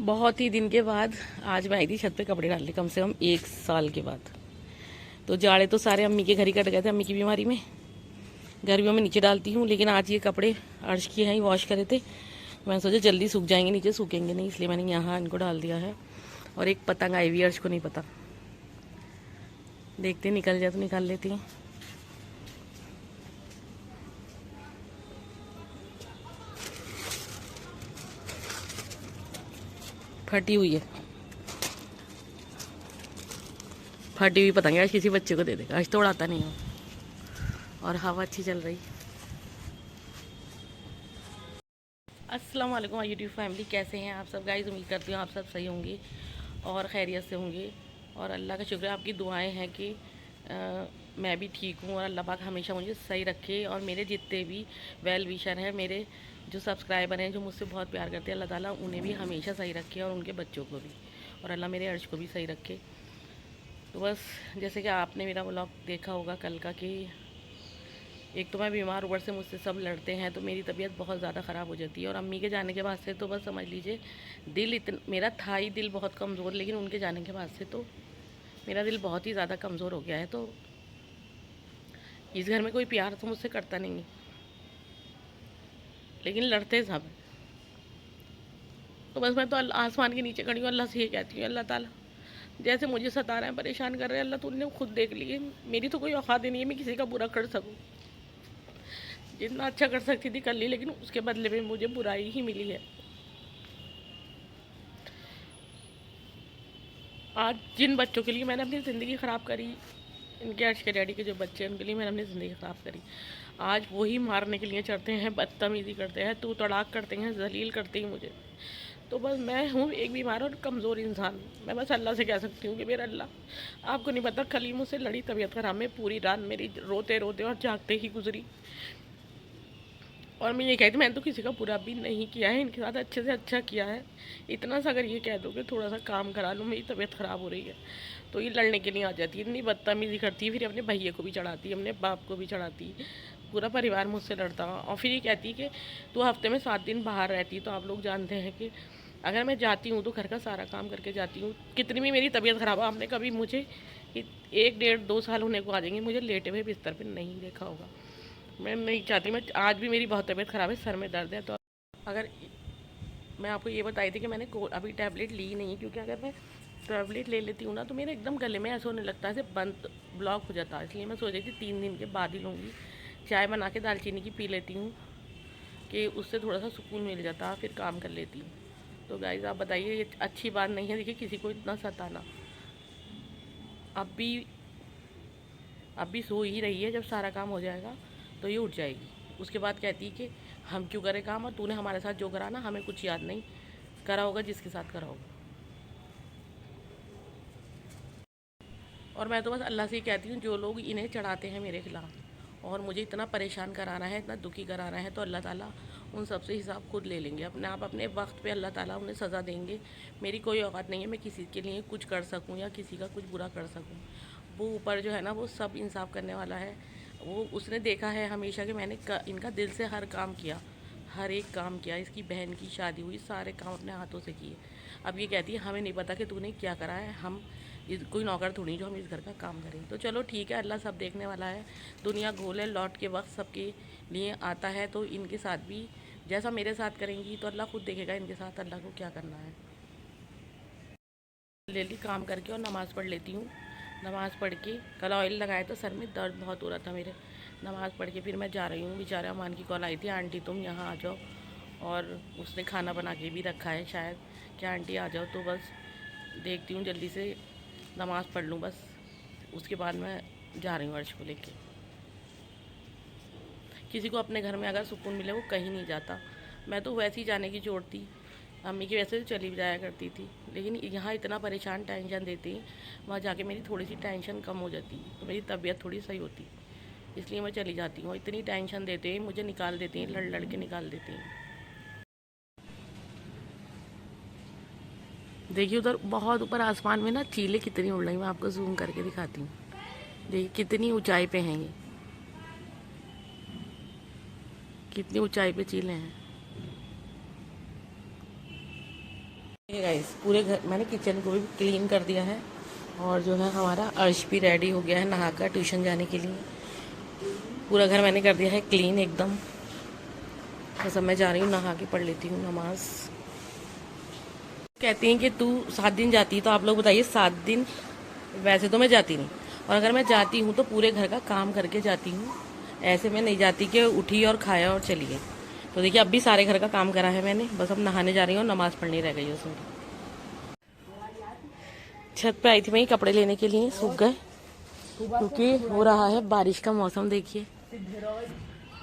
बहुत ही दिन के बाद आज मैं आई थी छत पे कपड़े डालने, कम से कम 1 साल के बाद। तो जाड़े तो सारे अम्मी के घर ही कट गए थे, अम्मी की बीमारी में। गर्मियों में नीचे डालती हूँ, लेकिन आज ये कपड़े अर्श किए हैं, वॉश करे थे। मैंने सोचा जल्दी सूख जाएंगे, नीचे सूखेंगे नहीं, इसलिए मैंने यहाँ इनको डाल दिया है। और एक पतंग आई हुई, अर्श को नहीं पता, देखते निकल जाए तो निकाल लेती हैं। फटी हुई है, फटी हुई पतंग आज किसी बच्चे को दे देगा, आज तो उड़ाता नहीं हो। और हवा अच्छी चल रही। अस्सलाम वालेकुम यूट्यूब फैमिली, कैसे हैं आप सब गाइस? उम्मीद करती हूँ आप सब सही होंगे और खैरियत से होंगे। और अल्लाह का शुक्र है, आपकी दुआएं हैं कि मैं भी ठीक हूँ और अल्लाह पाक हमेशा मुझे सही रखे। और मेरे जितने भी वेल विशर हैं, मेरे जो सब्सक्राइबर हैं, जो मुझसे बहुत प्यार करते हैं, अल्लाह ताला उन्हें भी हमेशा सही रखे और उनके बच्चों को भी। और अल्लाह मेरे अर्श को भी सही रखे। तो बस जैसे कि आपने मेरा व्लॉग देखा होगा कल का, कि एक तो मैं बीमार, ऊपर से मुझसे सब लड़ते हैं, तो मेरी तबीयत बहुत ज़्यादा ख़राब हो जाती है। और अम्मी के जाने के बाद से तो बस समझ लीजिए दिल इतना, मेरा था ही दिल बहुत कमज़ोर, लेकिन उनके जाने के बाद से तो मेरा दिल बहुत ही ज़्यादा कमज़ोर हो गया है। तो इस घर में कोई प्यार तो मुझसे करता नहीं है, लेकिन लड़ते सब। तो बस मैं तो आसमान के नीचे खड़ी हूँ, अल्लाह से ये कहती हूँ, अल्लाह ताला जैसे मुझे सता रहे हैं, परेशान कर रहे हैं, अल्लाह तूने खुद देख लिए। मेरी तो कोई औकात ही नहीं है मैं किसी का बुरा कर सकूँ। जितना अच्छा कर सकती थी कर ली, लेकिन उसके बदले में मुझे बुराई ही मिली है। आज जिन बच्चों के लिए मैंने अपनी ज़िंदगी ख़राब करी, इनके अर्श के डैडी के जो बच्चे हैं, उनके लिए मैंने अपनी ज़िंदगी ख़राब करी, आज वही मारने के लिए चढ़ते हैं, बदतमीज़ी करते हैं, तू तड़ाक करते हैं, जलील करते हैं मुझे। तो बस मैं हूँ एक बीमार और कमज़ोर इंसान। मैं बस अल्लाह से कह सकती हूँ कि मेरा अल्लाह, आपको नहीं पता कल ही मुझसे लड़ी तबीयत ख़राब में, पूरी रात मेरी रोते रोते और जागते ही गुजरी। और मैं ये कहती, मैंने तो किसी का बुरा भी नहीं किया है, इनके साथ अच्छे से अच्छा किया है। इतना सा अगर ये कह दो कि थोड़ा सा काम करा लो, मेरी तबीयत ख़राब हो रही है, तो ये लड़ने के लिए आ जाती है, इतनी बदतमीज़ी करती है। फिर अपने भैया को भी चढ़ाती है, अपने बाप को भी चढ़ाती, पूरा परिवार मुझसे लड़ता। और फिर ये कहती कि तू हफ्ते में 7 दिन बाहर रहती है। तो आप लोग जानते हैं कि अगर मैं जाती हूँ तो घर का सारा काम करके जाती हूँ, कितनी भी मेरी तबीयत ख़राब है, आपने कभी मुझे 1 डेढ़ 2 साल होने को आ जाएंगे, मुझे लेटे हुए बिस्तर पर नहीं देखा होगा। मैं नहीं चाहती, मैं आज भी मेरी बहुत तबीयत ख़राब है, सर में दर्द है। तो अगर मैं आपको ये बताई थी कि मैंने अभी टैबलेट ली नहीं, क्योंकि अगर मैं टैबलेट ले लेती हूँ ना, तो मेरे एकदम गले में ऐसा होने लगता है, जैसे बंद ब्लॉक हो जाता है। इसलिए मैं सोच रही थी 3 दिन के बाद ही लूँगी। चाय बना के दालचीनी की पी लेती हूँ, कि उससे थोड़ा सा सुकून मिल जाता, फिर काम कर लेती हूँ। तो गाइज़ आप बताइए, ये अच्छी बात नहीं है। देखिए किसी को इतना सताना। अब भी अब भी सो ही रही है, जब सारा काम हो जाएगा तो ये उठ जाएगी। उसके बाद कहती है कि हम क्यों करें काम, और तूने हमारे साथ जो करा ना, हमें कुछ याद नहीं, करा होगा जिसके साथ करा होगा। और मैं तो बस अल्लाह से ही कहती हूँ, जो लोग इन्हें चढ़ाते हैं मेरे खिलाफ़ और मुझे इतना परेशान कराना है, इतना दुखी कराना है, तो अल्लाह ताला उन सब से हिसाब खुद ले लेंगे अपने आप, अपने वक्त पे अल्लाह ताला उन्हें सज़ा देंगे। मेरी कोई औकात नहीं है मैं किसी के लिए कुछ कर सकूँ या किसी का कुछ बुरा कर सकूँ। वो ऊपर जो है ना, वो सब इंसाफ करने वाला है। वो उसने देखा है हमेशा कि मैंने इनका दिल से हर काम किया, हर एक काम किया। इसकी बहन की शादी हुई, सारे काम अपने हाथों से किए। अब ये कहती है हमें नहीं पता कि तूने क्या करा है, हम कोई नौकर थोड़ी जो हम इस घर का काम करें। तो चलो ठीक है, अल्लाह सब देखने वाला है। दुनिया गोल है, लौट के वक्त सबके लिए आता है। तो इनके साथ भी जैसा मेरे साथ करेंगी, तो अल्लाह खुद देखेगा इनके साथ अल्लाह को क्या करना है। ले ली काम करके और नमाज़ पढ़ लेती हूँ। नमाज़ पढ़ के कल ऑयल लगाया तो सर में दर्द बहुत हो रहा था मेरे। नमाज़ पढ़ के फिर मैं जा रही हूँ। बेचारा अमान की कॉल आई थी, आंटी तुम यहाँ आ जाओ, और उसने खाना बना के भी रखा है शायद, क्या आंटी आ जाओ। तो बस देखती हूँ जल्दी से नमाज़ पढ़ लूँ बस, उसके बाद मैं जा रही हूँ अर्श को लेके। किसी को अपने घर में अगर सुकून मिले वो कहीं नहीं जाता। मैं तो वैसे ही जाने की जोड़ती, अम्मी की वैसे तो चली जाया करती थी, लेकिन यहाँ इतना परेशान टेंशन देते हैं, वहाँ जाके मेरी थोड़ी सी टेंशन कम हो जाती, तो मेरी तबीयत थोड़ी सही होती, इसलिए मैं चली जाती हूँ। इतनी टेंशन देते हैं, मुझे निकाल देते हैं, लड़ लड़ के निकाल देते हैं। देखिए उधर बहुत ऊपर आसमान में ना चीलें कितनी उड़ रही, मैं आपको जूम करके दिखाती हूँ। देखिए कितनी ऊंचाई पे हैं ये, कितनी ऊंचाई पे चीलें हैं। गाइस पूरे घर मैंने किचन को भी क्लीन कर दिया है और जो है हमारा अर्श भी रेडी हो गया है नहाकर ट्यूशन जाने के लिए। पूरा घर मैंने कर दिया है क्लीन एकदम। बस अब मैं जा रही हूँ नहा के पढ़ लेती हूँ नमाज। कहती हैं कि तू 7 दिन जाती है, तो आप लोग बताइए 7 दिन वैसे तो मैं जाती नहीं, और अगर मैं जाती हूँ तो पूरे घर का काम करके जाती हूँ। ऐसे मैं नहीं जाती कि उठी और खाया और चली गई। तो देखिए अब भी सारे घर का काम करा है मैंने, बस अब नहाने जा रही हूँ, नमाज़ पढ़नी रह गई है उसमें। छत पे आई थी मैं कपड़े लेने के लिए, सूख गए क्योंकि हो रहा है बारिश का मौसम। देखिए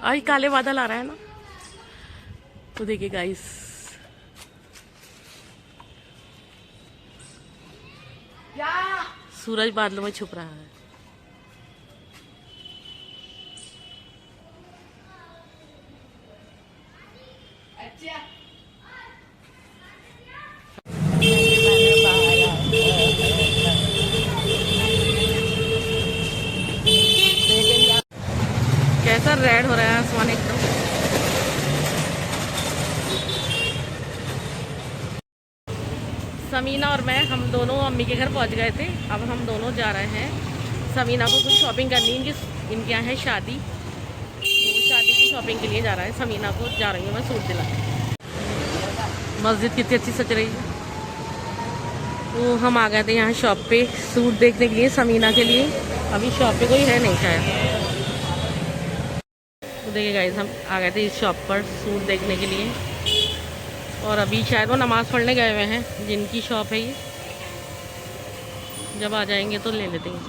आज काले बादल आ रहा है ना, तो देखिए गाइस सूरज बादलों में छुप रहा है। कैसा रेड हो रहा है आसमान एकदम। समीना और मैं हम दोनों अम्मी के घर पहुंच गए थे। अब हम दोनों जा रहे हैं। समीना को कुछ शॉपिंग करनी है, इनके यहाँ है शादी, तो शादी की शॉपिंग के लिए जा रहा है। समीना को जा रही हूँ मैं सूट दिलाने। मस्जिद कितनी अच्छी सज रही है। तो हम आ गए थे यहाँ शॉप पे सूट देखने के लिए समीना के लिए। अभी शॉप पे कोई है नहीं शायद। तो देखिए गाइस हम आ गए थे इस शॉप पर सूट देखने के लिए, और अभी शायद वो नमाज़ पढ़ने गए हुए हैं जिनकी शॉप है ये। जब आ जाएंगे तो ले लेते हैं।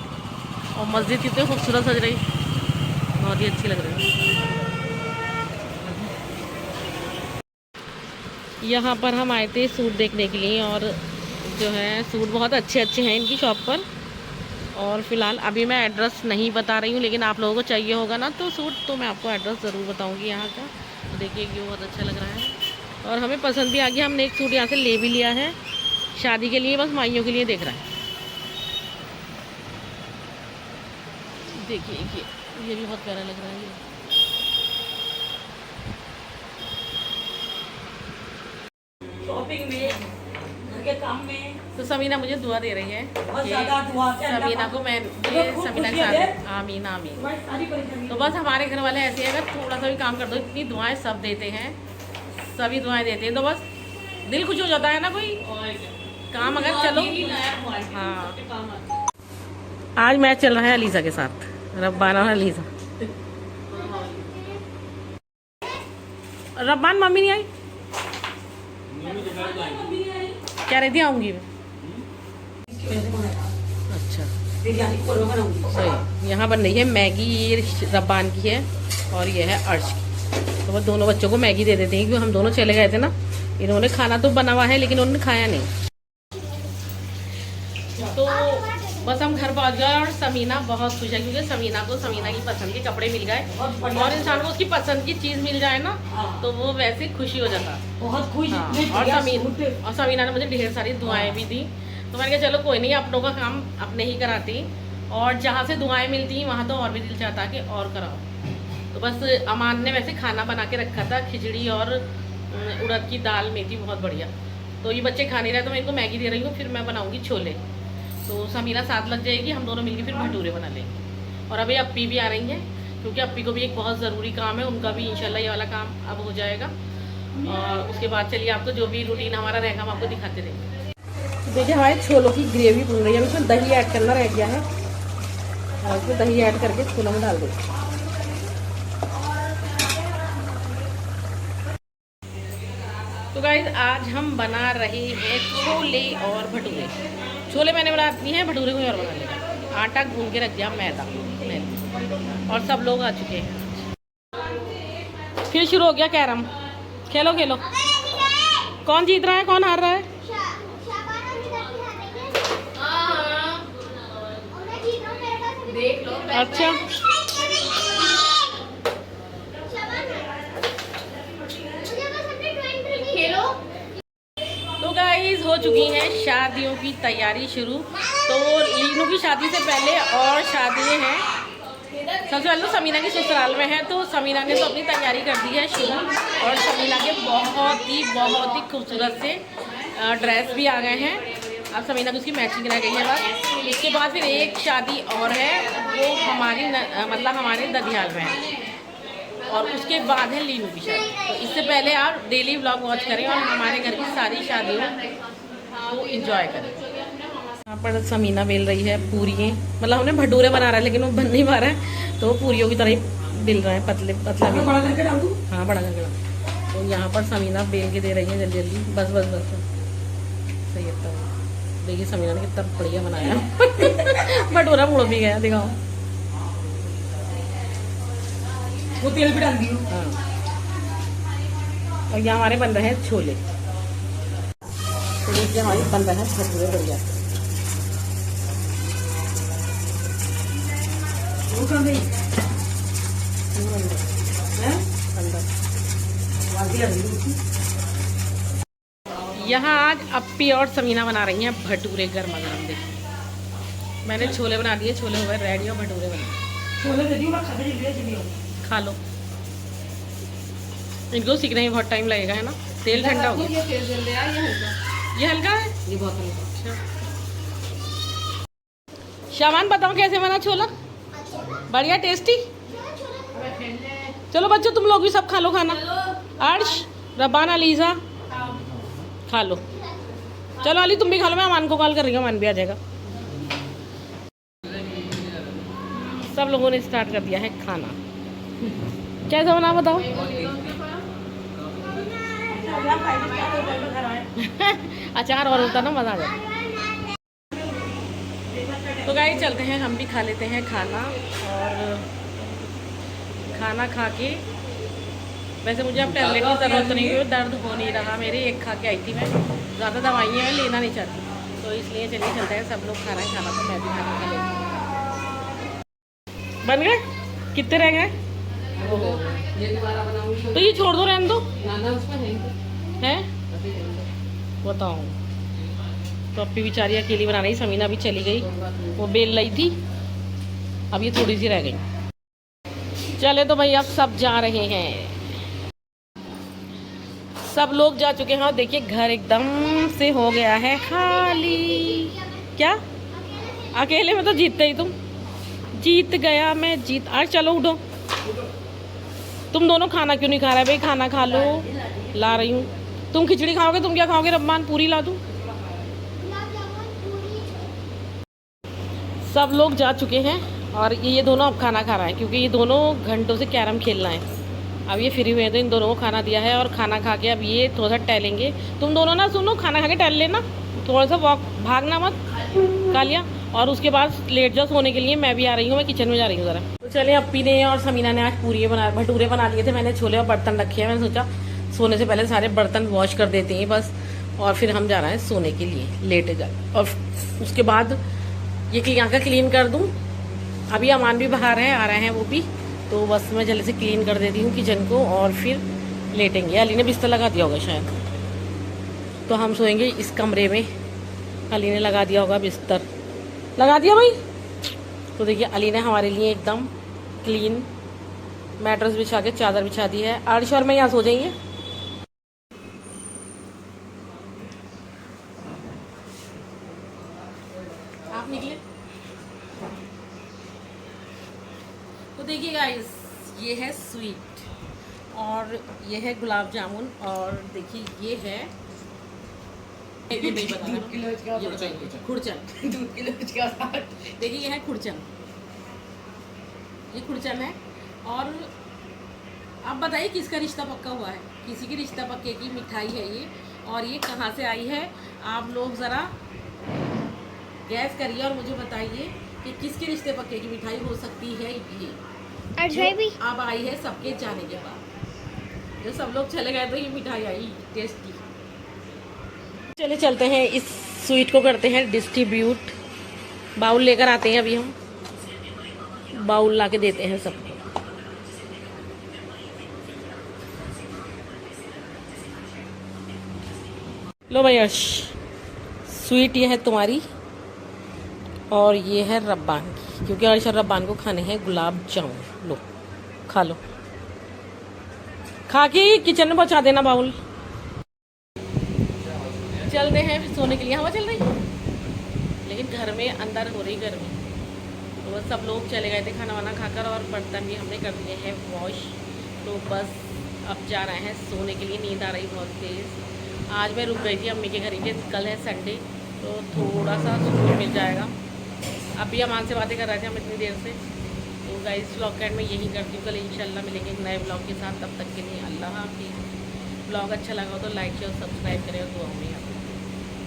और मस्जिद कितनी खूबसूरत सज रही, बहुत ही अच्छी लग रही है। यहाँ पर हम आए थे सूट देखने के लिए, और जो है सूट बहुत अच्छे अच्छे हैं इनकी शॉप पर। और फिलहाल अभी मैं एड्रेस नहीं बता रही हूँ, लेकिन आप लोगों को चाहिए होगा ना तो सूट, तो मैं आपको एड्रेस ज़रूर बताऊँगी यहाँ का। तो देखिए ये बहुत अच्छा लग रहा है और हमें पसंद भी आ गया। हमने एक सूट यहाँ से ले भी लिया है शादी के लिए, बस माइयों के लिए देख रहा है। देखिए ये भी बहुत प्यारा लग रहा है। शॉपिंग में, घर के काम में। तो समीना मुझे दुआ दे रही है, बहुत ज़्यादा दुआ। समीना को मैं समीना के साथ आमीन आमीन। तो बस हमारे घर वाले ऐसे हैं, अगर थोड़ा सा भी काम कर दो इतनी दुआएं सब देते हैं, सभी दुआएं देते हैं, तो बस दिल खुश हो जाता है ना। कोई काम अगर चलो। हाँ आज मैच चल रहा है अलीसा के साथ, रब्बाना और अलीसा। रब्बान मम्मी नहीं आई, क्या रही थी आऊंगी मैं। अच्छा सही। यहाँ बन रही है मैगी, ये रब्बान की है और ये है अर्श की। तो वो दोनों बच्चों को मैगी दे देते हैं, क्योंकि हम दोनों चले गए थे ना। इन्होंने खाना तो बना हुआ है लेकिन उन्होंने खाया नहीं। तो बस हम घर पहुंच गए और समीना बहुत खुश है, क्योंकि समीना को समीना की पसंद के कपड़े मिल गए। और इंसान को उसकी पसंद की चीज़ मिल जाए ना तो वो वैसे खुशी हो जाता, बहुत खुश। और समीना ने मुझे ढेर सारी दुआएं भी दी। तो मैंने कहा चलो कोई नहीं, अपनों का काम अपने ही कराती, और जहाँ से दुआएं मिलती वहाँ तो और भी दिल चाहता कि और कराओ। तो बस अमान ने वैसे खाना बना के रखा था, खिचड़ी और उड़द की दाल में थी, बहुत बढ़िया। तो ये बच्चे खा नहीं रहे तो मैं इनको मैगी दे रही हूँ, फिर मैं बनाऊँगी छोले। तो समीना साथ लग जाएगी, हम दोनों मिलकर फिर भटूरे बना लेंगे। और अभी अप्पी भी आ रही हैं, क्योंकि अप्पी को भी एक बहुत ज़रूरी काम है, उनका भी इंशाल्लाह ये वाला काम अब हो जाएगा। और उसके बाद चलिए आपको जो भी रूटीन हमारा रहेगा हम आपको दिखाते रहेंगे। देखिए हमारे छोलों की ग्रेवी बन रही है, इसमें दही ऐड करना रह गया है, और इसमें दही ऐड करके छोलों में डाल देंगे। तो गाइस आज हम बना रहे हैं छोले और भटूरे। छोले मैंने बना दिए हैं, भटूरे कोई और बना लेगा। आटा गूंद के रख दिया मैदा, और सब लोग आ चुके हैं। फिर शुरू हो गया कैरम। खेलो खेलो। कौन जीत रहा है कौन हार रहा है? देख लो। अच्छा तो गाइस हो चुकी है शादियों की तैयारी शुरू। तो लीनू की शादी से पहले और शादी है। सबसे पहले तो समीना के ससुराल में है, तो समीना ने तो अपनी तैयारी कर दी है शुरू। और समीना के बहुत ही खूबसूरत से ड्रेस भी आ गए हैं। अब समीना की उसकी मैचिंग रह गई है बस। इसके बाद फिर एक शादी और है, वो मतलब हमारे ददियाल में है, और उसके बाद है लीनू की शादी। तो इससे पहले आप डेली व्लॉग वॉच करें और हमारे घर की सारी शादियों को एंजॉय करें। यहाँ पर समीना बेल रही है पूरियाँ, मतलब हमने भटूरे बना रहा है लेकिन वो बन नहीं पा रहा है, तो वो पूरियों की तरह ही बेल रहे हैं, पतला भी। हाँ, बड़ा करके डाल। तो यहाँ पर समीना बेल के दे रही है जल्दी जल्दी, बस बस बस सही है। तो देखिए समीना ने कितना बढ़िया बनाया भटूरा मुड़ भी गया, दिखाओ। वो तेल भी डाल दी। हाँ, और यहाँ हमारे बन रहे हैं छोले। तो देखिए हमारी बन रहे हैं भटूरे बढ़िया। यहाँ आज अप्पी और समीना बना रही हैं भटूरे गर्मा गर्म। देखिए मैंने छोले बना दिए, छोले हुए रेडी और भटूरे बना। खा लो, इनको सीखने में बहुत टाइम लगेगा, है ना। तेल ठंडा हो गया। ये हल्का है, ये बहुत हल्का। शाबान बताओ कैसे बना छोला? बढ़िया टेस्टी। चलो बच्चों तुम लोग भी सब खा लो खाना। अर्श, रब्बान, अलीजा खा लो। चलो अली तुम भी खा लो, मैं अमान को कॉल कर रही हूँ, अमान भी आ जाएगा। सब लोगों ने स्टार्ट कर दिया है खाना। कैसा बना बताओ? अचार और होता ना मजा आ जाता। तो गाइस चलते हैं, हम भी खा लेते हैं खाना। और खाना खा के वैसे मुझे अब टैबलेट की ज़रूरत नहीं हुई, दर्द हो नहीं रहा मेरे। एक खा के आई थी मैं, ज़्यादा दवाइयाँ हैं लेना नहीं चाहती, तो इसलिए चलिए चलते हैं। सब लोग खाना खाना, तो मैं भी खाना खा लेती। बन गए? कितने रह गए? तो ये छोड़ दो, रहने दो। है बताओ। तो अप्पी बेचारी अकेली बना रही, समीना भी चली गई, वो बेल रही थी, अब ये थोड़ी सी रह गई। चले तो भाई अब सब जा रहे हैं, सब लोग जा चुके हैं। और देखिए घर एकदम से हो गया है खाली। क्या अकेले में तो जीतते ही तुम। जीत गया मैं, जीत। आज चलो उठो, तुम दोनों खाना क्यों नहीं खा रहे भाई? खाना खा लो, ला रही हूँ। तुम खिचड़ी खाओगे? तुम क्या खाओगे? रब्बान पूरी ला दूँ? सब लोग जा चुके हैं और ये दोनों अब खाना खा रहा है, क्योंकि ये दोनों घंटों से कैरम खेल रहे हैं। अब ये फ्री हुए हैं तो इन दोनों को खाना दिया है, और खाना खा के अब ये थोड़ा सा टहलेंगे। तुम दोनों ना सुनो, खाना खा के टहल लेना, थोड़ा सा वॉक, भागना मत। खा लिया और उसके बाद लेट जाओ सोने के लिए। मैं भी आ रही हूँ, मैं किचन में जा रही हूँ ज़रा। तो चले, अप्पी ने और समीना ने आज भटूरे बना लिए थे। मैंने छोले और बर्तन रखे हैं, मैंने सोचा सोने से पहले सारे बर्तन वॉश कर देते हैं बस, और फिर हम जा रहे हैं सोने के लिए, लेटे जा। और उसके बाद ये यहाँ का क्लीन कर दूँ। अभी अमान भी बाहर है, आ रहे हैं वो भी, तो बस मैं जल्दी से क्लीन कर देती हूँ किचन को और फिर लेटेंगे। अली ने बिस्तर लगा दिया होगा शायद, तो हम सोएंगे इस कमरे में। अली ने लगा दिया होगा बिस्तर, लगा दिया भाई। तो देखिए अली ने हमारे लिए एकदम क्लीन मैट्रेस बिछा के चादर बिछा दी है। अर्श और मैं यहाँ सो जाएंगे। आप निकले। तो देखिए गाइस, ये है स्वीट और ये है गुलाब जामुन, और देखिए ये है खुरचन। देखिए ये है खुरचन, ये खुरचन है। और आप बताइए किसका रिश्ता पक्का हुआ है? किसी की रिश्ता पक्के की मिठाई है ये। और ये कहाँ से आई है आप लोग ज़रा गैस करिए और मुझे बताइए कि किसके रिश्ते पक्के की मिठाई हो सकती है ये। अब आई है सबके जाने के बाद, जो सब लोग चले गए तो ये मिठाई आई टेस्टी। चले चलते हैं, इस स्वीट को करते हैं डिस्ट्रीब्यूट। बाउल लेकर आते हैं, अभी हम बाउल ला के देते हैं सबको। लो भाई अर्श, स्वीट ये है तुम्हारी और ये है रब्बान की, क्योंकि अर्श और रब्बान को खाने हैं गुलाब जामुन। लो खा लो, खा के किचन में पहुंचा देना बाउल। चलते हैं फिर सोने के लिए। हवा चल रही है लेकिन घर में अंदर हो रही गर्मी। तो बस सब लोग चले गए थे खाना वाना खाकर और बर्तन भी हमने कर दिए हैं वॉश। तो बस अब जा रहे हैं सोने के लिए। नींद आ रही बहुत तेज़। आज मैं रुक गई थी अम्मी के घर ही, कल है संडे तो थोड़ा सा सुकून मिल जाएगा। अभी अमान से बातें कर रहे थे हम इतनी देर से। तो गाइस व्लॉग एंड में यही करती हूँ। कल इंशाल्लाह मिलेंगे एक नए व्लॉग के साथ। तब तक के लिए अल्लाह हाफिज़। व्लॉग अच्छा लगा हो तो लाइक शेयर सब्सक्राइब करें और दुआ में